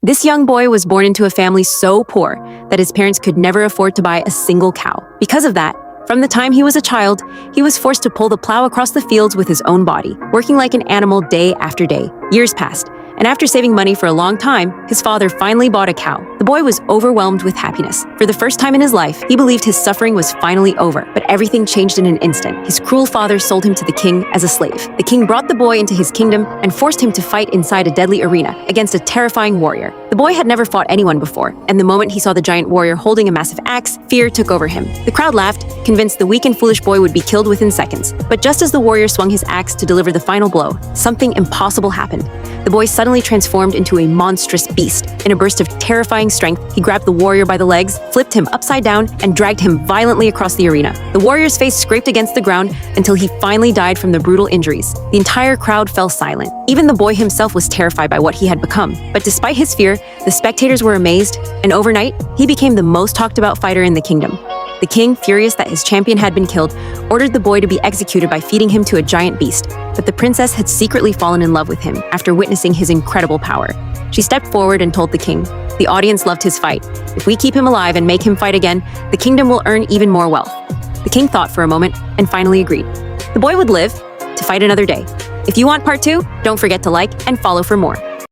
This young boy was born into a family so poor that his parents could never afford to buy a single cow. Because of that, from the time he was a child, he was forced to pull the plow across the fields with his own body, working like an animal day after day. Years passed, and after saving money for a long time, his father finally bought a cow. The boy was overwhelmed with happiness. For the first time in his life, he believed his suffering was finally over, but everything changed in an instant. His cruel father sold him to the king as a slave. The king brought the boy into his kingdom and forced him to fight inside a deadly arena against a terrifying warrior. The boy had never fought anyone before, and the moment he saw the giant warrior holding a massive axe, fear took over him. The crowd laughed, convinced the weak and foolish boy would be killed within seconds. But just as the warrior swung his axe to deliver the final blow, something impossible happened. The boy suddenly transformed into a monstrous beast. In a burst of terrifying strength, he grabbed the warrior by the legs, flipped him upside down, and dragged him violently across the arena. The warrior's face scraped against the ground until he finally died from the brutal injuries. The entire crowd fell silent. Even the boy himself was terrified by what he had become. But despite his fear, the spectators were amazed, and overnight, he became the most talked about fighter in the kingdom. The king, furious that his champion had been killed, ordered the boy to be executed by feeding him to a giant beast. But the princess had secretly fallen in love with him after witnessing his incredible power. She stepped forward and told the king, "The audience loved his fight. If we keep him alive and make him fight again, the kingdom will earn even more wealth." The king thought for a moment and finally agreed. The boy would live to fight another day. If you want part 2, don't forget to like and follow for more.